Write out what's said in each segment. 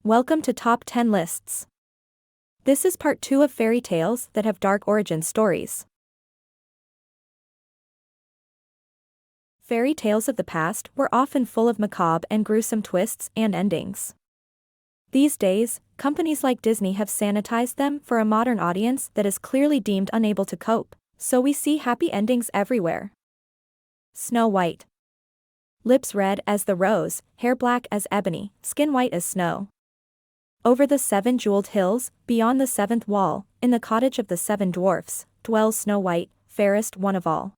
Welcome to Top 10 Lists. This is part 2 of fairy tales that have dark origin stories. Fairy tales of the past were often full of macabre and gruesome twists and endings. These days, companies like Disney have sanitized them for a modern audience that is clearly deemed unable to cope, so we see happy endings everywhere. Snow White. Lips red as the rose, hair black as ebony, skin white as snow. Over the 7 jeweled hills, beyond the 7th wall, in the cottage of the 7 dwarfs, dwells Snow White, fairest one of all.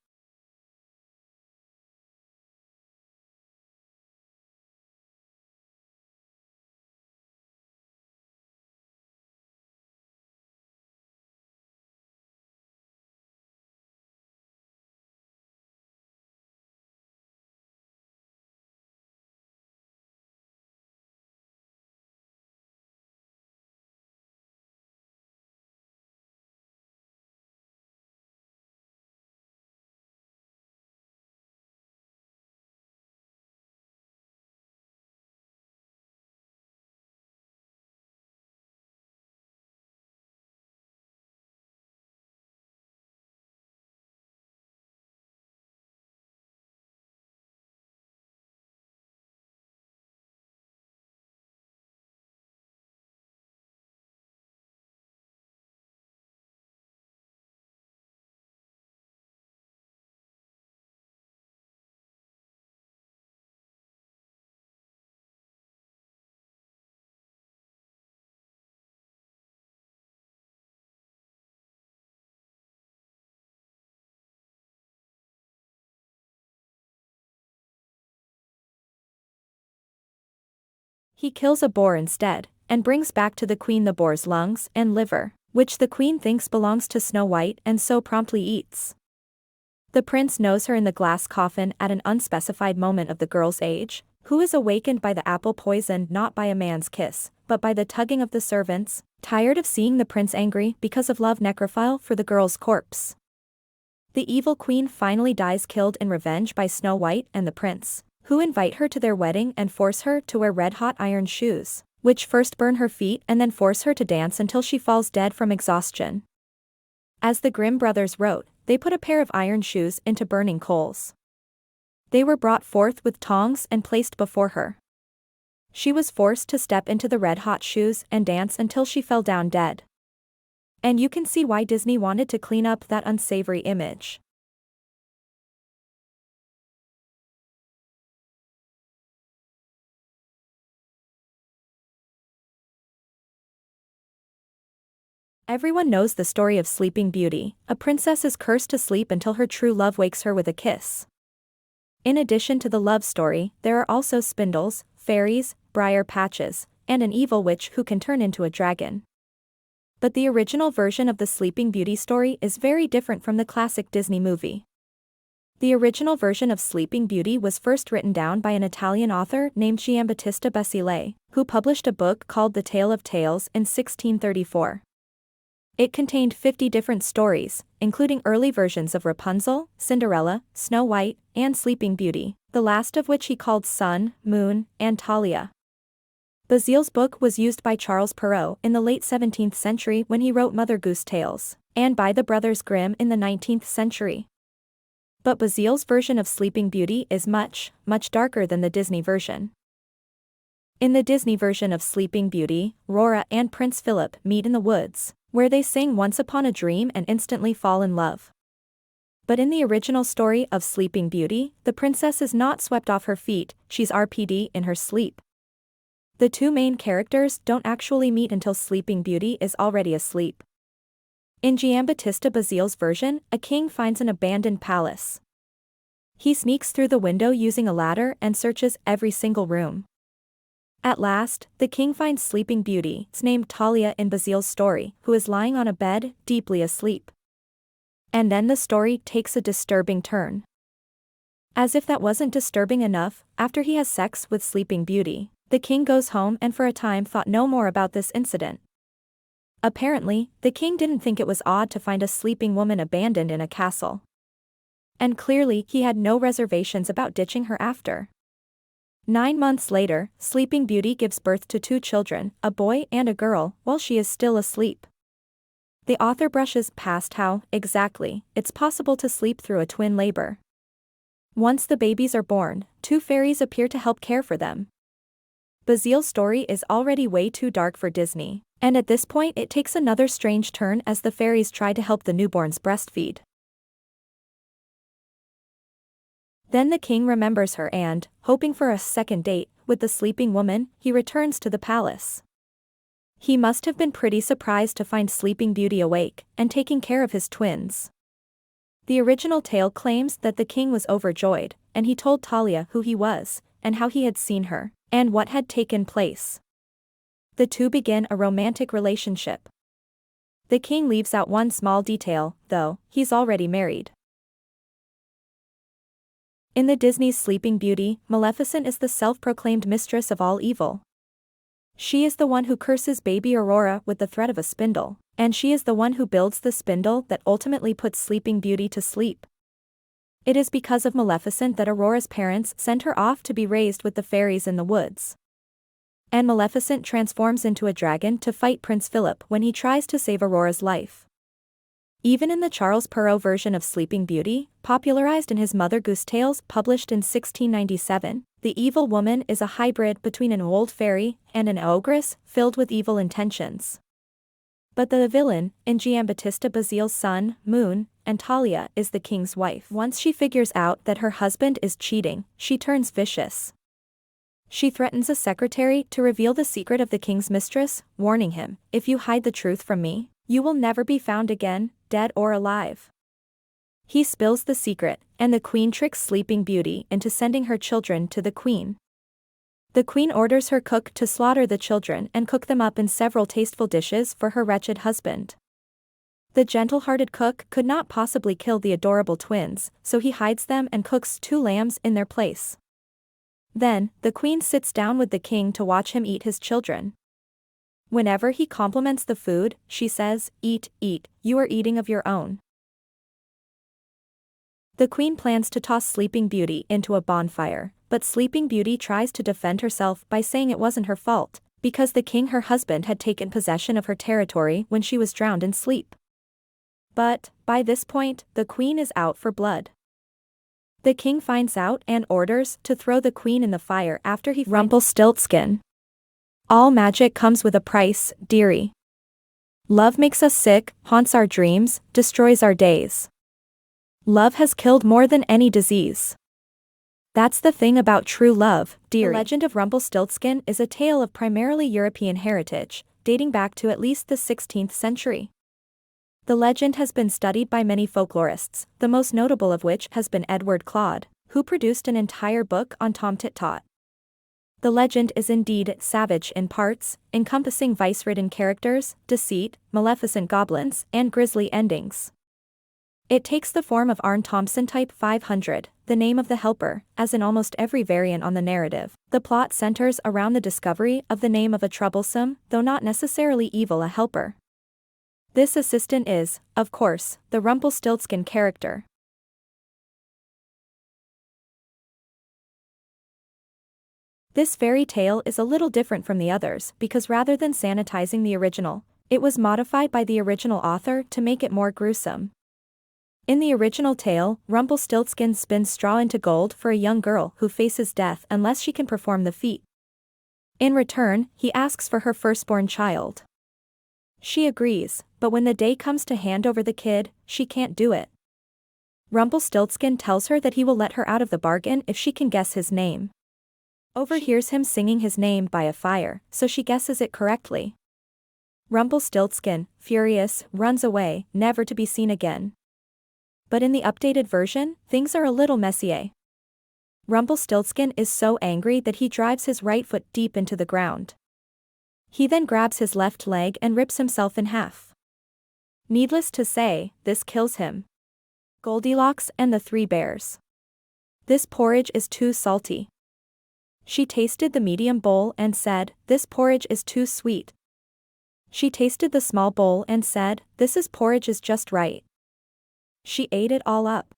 He kills a boar instead, and brings back to the queen the boar's lungs and liver, which the queen thinks belongs to Snow White and so promptly eats. The prince knows her in the glass coffin at an unspecified moment of the girl's age, who is awakened by the apple poisoned not by a man's kiss, but by the tugging of the servants, tired of seeing the prince angry because of love necrophile for the girl's corpse. The evil queen finally dies killed in revenge by Snow White and the prince, who invite her to their wedding and force her to wear red-hot iron shoes, which first burn her feet and then force her to dance until she falls dead from exhaustion. As the Grimm brothers wrote, they put a pair of iron shoes into burning coals. They were brought forth with tongs and placed before her. She was forced to step into the red-hot shoes and dance until she fell down dead. And you can see why Disney wanted to clean up that unsavory image. Everyone knows the story of Sleeping Beauty. A princess is cursed to sleep until her true love wakes her with a kiss. In addition to the love story, there are also spindles, fairies, briar patches, and an evil witch who can turn into a dragon. But the original version of the Sleeping Beauty story is very different from the classic Disney movie. The original version of Sleeping Beauty was first written down by an Italian author named Giambattista Basile, who published a book called The Tale of Tales in 1634. It contained 50 different stories, including early versions of Rapunzel, Cinderella, Snow White, and Sleeping Beauty, the last of which he called Sun, Moon, and Talia. Basile's book was used by Charles Perrault in the late 17th century when he wrote Mother Goose Tales, and by the Brothers Grimm in the 19th century. But Basile's version of Sleeping Beauty is much, much darker than the Disney version. In the Disney version of Sleeping Beauty, Rora and Prince Philip meet in the woods, where they sing Once Upon a Dream and instantly fall in love. But in the original story of Sleeping Beauty, the princess is not swept off her feet, she's RPD in her sleep. The two main characters don't actually meet until Sleeping Beauty is already asleep. In Giambattista Basile's version, a king finds an abandoned palace. He sneaks through the window using a ladder and searches every single room. At last, the king finds Sleeping Beauty, named Talia in Basile's story, who is lying on a bed, deeply asleep. And then the story takes a disturbing turn. As if that wasn't disturbing enough, after he has sex with Sleeping Beauty, the king goes home and for a time thought no more about this incident. Apparently, the king didn't think it was odd to find a sleeping woman abandoned in a castle. And clearly he had no reservations about ditching her after. 9 months later, Sleeping Beauty gives birth to 2 children, a boy and a girl, while she is still asleep. The author brushes past how, exactly, it's possible to sleep through a twin labor. Once the babies are born, 2 fairies appear to help care for them. Bazile's story is already way too dark for Disney, and at this point it takes another strange turn as the fairies try to help the newborns breastfeed. Then the king remembers her and, hoping for a second date with the sleeping woman, he returns to the palace. He must have been pretty surprised to find Sleeping Beauty awake and taking care of his twins. The original tale claims that the king was overjoyed, and he told Talia who he was, and how he had seen her, and what had taken place. The two begin a romantic relationship. The king leaves out one small detail, though: he's already married. In the Disney's Sleeping Beauty, Maleficent is the self-proclaimed mistress of all evil. She is the one who curses baby Aurora with the threat of a spindle, and she is the one who builds the spindle that ultimately puts Sleeping Beauty to sleep. It is because of Maleficent that Aurora's parents sent her off to be raised with the fairies in the woods. And Maleficent transforms into a dragon to fight Prince Philip when he tries to save Aurora's life. Even in the Charles Perrault version of Sleeping Beauty, popularized in his Mother Goose Tales published in 1697, the evil woman is a hybrid between an old fairy and an ogress filled with evil intentions. But the villain, in Giambattista Basile's son, Moon, and Talia, is the king's wife. Once she figures out that her husband is cheating, she turns vicious. She threatens a secretary to reveal the secret of the king's mistress, warning him, "If you hide the truth from me, you will never be found again, dead or alive." He spills the secret, and the queen tricks Sleeping Beauty into sending her children to the queen. The queen orders her cook to slaughter the children and cook them up in several tasteful dishes for her wretched husband. The gentle-hearted cook could not possibly kill the adorable twins, so he hides them and cooks 2 lambs in their place. Then, the queen sits down with the king to watch him eat his children. Whenever he compliments the food, she says, "Eat, eat, you are eating of your own." The queen plans to toss Sleeping Beauty into a bonfire, but Sleeping Beauty tries to defend herself by saying it wasn't her fault, because the king, her husband, had taken possession of her territory when she was drowned in sleep. But, by this point, the queen is out for blood. The king finds out and orders to throw the queen in the fire after he Rumpelstiltskin. All magic comes with a price, dearie. Love makes us sick, haunts our dreams, destroys our days. Love has killed more than any disease. That's the thing about true love, dearie. The legend of Rumpelstiltskin is a tale of primarily European heritage, dating back to at least the 16th century. The legend has been studied by many folklorists, the most notable of which has been Edward Clodd, who produced an entire book on Tom Tit Tot. The legend is indeed savage in parts, encompassing vice-ridden characters, deceit, maleficent goblins, and grisly endings. It takes the form of Arne Thompson Type 500, the name of the helper, as in almost every variant on the narrative. The plot centers around the discovery of the name of a troublesome, though not necessarily evil, a helper. This assistant is, of course, the Rumpelstiltskin character. This fairy tale is a little different from the others because rather than sanitizing the original, it was modified by the original author to make it more gruesome. In the original tale, Rumpelstiltskin spins straw into gold for a young girl who faces death unless she can perform the feat. In return, he asks for her firstborn child. She agrees, but when the day comes to hand over the kid, she can't do it. Rumpelstiltskin tells her that he will let her out of the bargain if she can guess his name. Overhears him singing his name by a fire, so she guesses it correctly. Rumpelstiltskin, furious, runs away, never to be seen again. But in the updated version, things are a little messier. Rumpelstiltskin is so angry that he drives his right foot deep into the ground. He then grabs his left leg and rips himself in half. Needless to say, this kills him. Goldilocks and the Three Bears. This porridge is too salty. She tasted the medium bowl and said, "This porridge is too sweet." She tasted the small bowl and said, "This is porridge is just right." She ate it all up.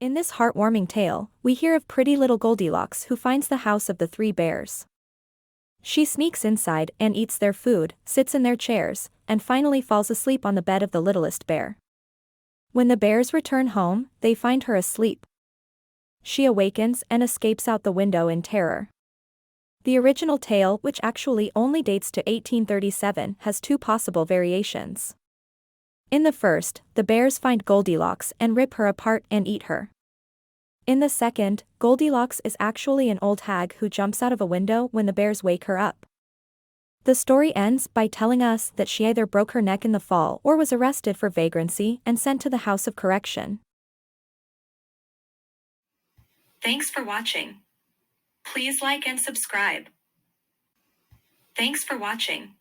In this heartwarming tale, we hear of pretty little Goldilocks who finds the house of the three bears. She sneaks inside and eats their food, sits in their chairs, and finally falls asleep on the bed of the littlest bear. When the bears return home, they find her asleep. She awakens and escapes out the window in terror. The original tale, which actually only dates to 1837, has two possible variations. In the first, the bears find Goldilocks and rip her apart and eat her. In the second, Goldilocks is actually an old hag who jumps out of a window when the bears wake her up. The story ends by telling us that she either broke her neck in the fall or was arrested for vagrancy and sent to the House of Correction. Thanks for watching. Please like and subscribe. Thanks for watching.